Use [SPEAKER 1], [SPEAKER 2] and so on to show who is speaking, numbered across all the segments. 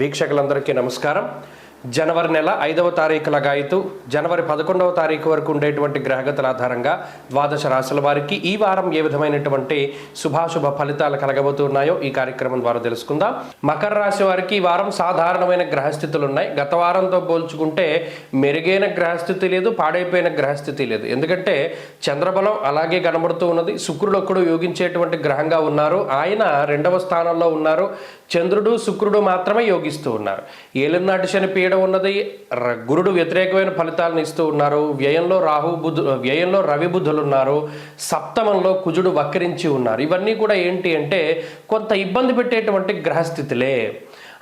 [SPEAKER 1] వీక్షకులందరికీ నమస్కారం. జనవరి నెల 5వ తారీఖు లగాయితూ జనవరి 11వ తారీఖు వరకు ఉండేటువంటి గ్రహగతుల ఆధారంగా ద్వాదశ రాశుల వారికి ఈ వారం ఏ విధమైనటువంటి శుభాశుభ ఫలితాలు కలగబోతున్నాయో ఈ కార్యక్రమం ద్వారా తెలుసుకుందాం. మకర రాశి వారికి ఈ వారం సాధారణమైన గ్రహస్థితులు ఉన్నాయి. గత వారంతో పోల్చుకుంటే మెరుగైన గ్రహస్థితి లేదు, పాడైపోయిన గ్రహస్థితి లేదు. ఎందుకంటే చంద్రబలం అలాగే కనబడుతూ ఉన్నది. శుక్రుడు ఒక్కడు యోగించేటువంటి గ్రహంగా ఉన్నారు. ఆయన 2వ స్థానంలో ఉన్నారు. చంద్రుడు శుక్రుడు మాత్రమే యోగిస్తూ ఉన్నారు. ఏలినాటి శని పీడ ఉన్నది. గురుడు వ్యతిరేకమైన ఫలితాలను ఇస్తూ ఉన్నారు. వ్యయంలో రవి బుధులు ఉన్నారు. సప్తమంలో కుజుడు వక్రించి ఉన్నారు. ఇవన్నీ కూడా ఏంటి అంటే కొంత ఇబ్బంది పెట్టేటువంటి గ్రహస్థితులే.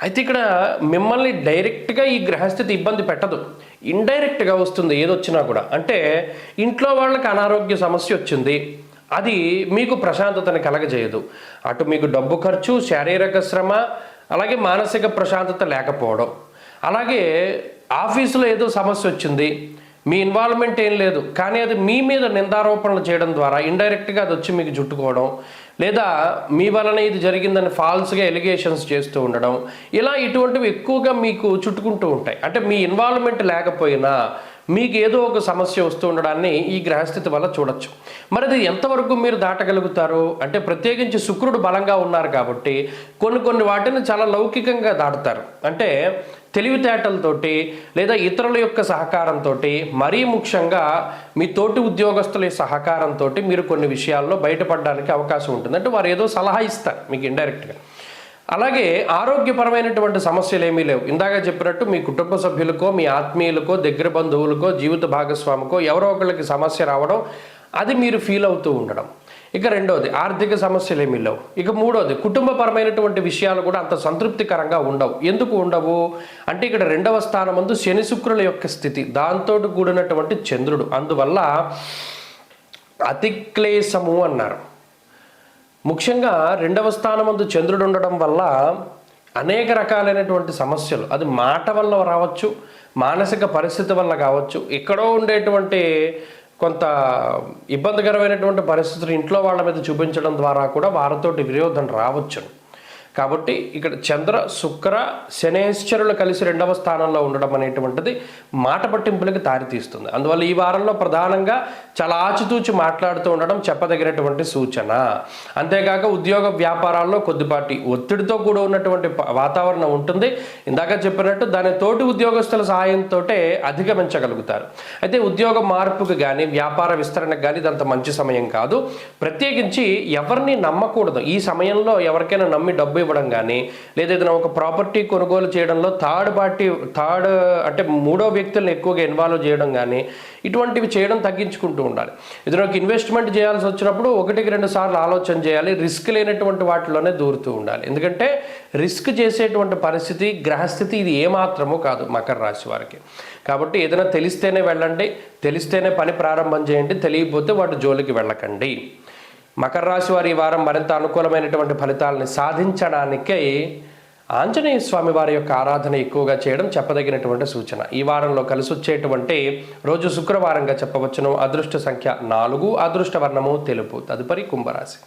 [SPEAKER 1] అయితే ఇక్కడ మిమ్మల్ని డైరెక్ట్గా ఈ గ్రహస్థితి ఇబ్బంది పెట్టదు, ఇండైరెక్ట్గా వస్తుంది ఏదొచ్చినా కూడా. అంటే ఇంట్లో వాళ్ళకి అనారోగ్య సమస్య వచ్చింది, అది మీకు ప్రశాంతతను కలగజేయదు. అటు మీకు డబ్బు ఖర్చు, శారీరక శ్రమ, అలాగే మానసిక ప్రశాంతత లేకపోవడం. అలాగే ఆఫీసులో ఏదో సమస్య వచ్చింది, మీ ఇన్వాల్వ్మెంట్ ఏం లేదు, కానీ అది మీ మీద నిందారోపణలు చేయడం ద్వారా ఇండైరెక్ట్గా అది వచ్చి మీకు చుట్టుకోవడం, లేదా మీ వలన ఇది జరిగిందని ఫాల్స్గా ఎలిగేషన్స్ చేస్తూ ఉండడం, ఇలా ఇటువంటివి ఎక్కువగా మీకు చుట్టుకుంటూ ఉంటాయి. అంటే మీ ఇన్వాల్వ్మెంట్ లేకపోయినా మీకు ఏదో ఒక సమస్య వస్తూ ఉండడాన్ని ఈ గ్రహస్థితి వల్ల చూడొచ్చు. మరి అది ఎంతవరకు మీరు దాటగలుగుతారు అంటే, ప్రత్యేకించి శుక్రుడు బలంగా ఉన్నారు కాబట్టి కొన్ని వాటిని చాలా లౌకికంగా దాటుతారు. అంటే తెలివితేటలతోటి లేదా ఇతరుల యొక్క సహకారంతో, మరీ ముఖ్యంగా మీ తోటి ఉద్యోగస్తుల సహకారంతో మీరు కొన్ని విషయాల్లో బయటపడడానికి అవకాశం ఉంటుంది. అంటే వారు ఏదో సలహా ఇస్తారు మీకు ఇండైరెక్ట్గా. అలాగే ఆరోగ్యపరమైనటువంటి సమస్యలు ఏమీ లేవు. ఇందాక చెప్పినట్టు మీ కుటుంబ సభ్యులకో, మీ ఆత్మీయులకో, దగ్గర బంధువులకో, జీవిత భాగస్వామికో ఎవరో ఒకళ్ళకి సమస్య రావడం, అది మీరు ఫీల్ అవుతూ ఉండడం. ఇక రెండోది ఆర్థిక సమస్యలు ఏమీ లేవు. ఇక మూడోది కుటుంబపరమైనటువంటి విషయాలు కూడా అంత సంతృప్తికరంగా ఉండవు. ఎందుకు ఉండవు అంటే, ఇక్కడ 2వ స్థానమందు శని శుక్రుల యొక్క స్థితి, దాంతో కూడినటువంటి చంద్రుడు. అందువల్ల అతిక్లేశము అన్నారు. ముఖ్యంగా 2వ స్థానమందు చంద్రుడు ఉండడం వల్ల అనేక రకాలైనటువంటి సమస్యలు, అది మాట వల్ల రావచ్చు, మానసిక పరిస్థితి వల్ల కావచ్చు, ఎక్కడో ఉండేటువంటి కొంత ఇబ్బందికరమైనటువంటి పరిస్థితులు ఇంట్లో వాళ్ళ మీద చూపించడం ద్వారా కూడా వారితోటి విరోధం రావచ్చు. కాబట్టి ఇక్కడ చంద్ర శుక్ర శనేశ్వరులు కలిసి 2వ స్థానంలో ఉండడం అనేటువంటిది మాట పట్టింపులకు దారితీస్తుంది. అందువల్ల ఈ వారంలో ప్రధానంగా చాలా ఆచితూచి మాట్లాడుతూ ఉండడం చెప్పదగినటువంటి సూచన. అంతేకాక ఉద్యోగ వ్యాపారాల్లో కొద్దిపాటి ఒత్తిడితో కూడా ఉన్నటువంటి వాతావరణం ఉంటుంది. ఇందాక చెప్పినట్టు దాని తోటి ఉద్యోగస్తుల సహాయంతో అధిగమించగలుగుతారు. అయితే ఉద్యోగ మార్పుకు కానీ వ్యాపార విస్తరణకు కానీ ఇదంత మంచి సమయం కాదు. ప్రత్యేకించి ఎవరిని నమ్మకూడదు ఈ సమయంలో. ఎవరికైనా నమ్మి డబ్బు ఇవ్వడం కానీ, లేదా ఏదైనా ఒక ప్రాపర్టీ కొనుగోలు చేయడంలో థర్డ్ అంటే మూడో వ్యక్తులను ఎక్కువగా ఇన్వాల్వ్ చేయడం కానీ, ఇటువంటివి చేయడం తగ్గించుకుంటూ ఉండాలి. ఏదైనా ఒక ఇన్వెస్ట్మెంట్ చేయాల్సి వచ్చినప్పుడు 1-2 సార్లు ఆలోచన చేయాలి. రిస్క్ లేనటువంటి వాటిలోనే దూరుతూ ఉండాలి. ఎందుకంటే రిస్క్ చేసేటువంటి పరిస్థితి గ్రహస్థితి ఇది ఏమాత్రమూ కాదు మకర రాశి వారికి. కాబట్టి ఏదైనా తెలిస్తేనే వెళ్ళండి, తెలిస్తేనే పని ప్రారంభం చేయండి, తెలియకపోతే వాటి జోలికి వెళ్ళకండి. మకర రాశి వారి ఈ వారం మరింత అనుకూలమైనటువంటి ఫలితాలని సాధించడానికై ఆంజనేయ స్వామి వారి యొక్క ఆరాధన ఎక్కువగా చేయడం చెప్పదగినటువంటి సూచన. ఈ వారంలో కలిసి వచ్చేటువంటి రోజు శుక్రవారంగా చెప్పవచ్చును. అదృష్ట సంఖ్య 4, అదృష్ట వర్ణము తెలుపు. తదుపరి కుంభరాశి.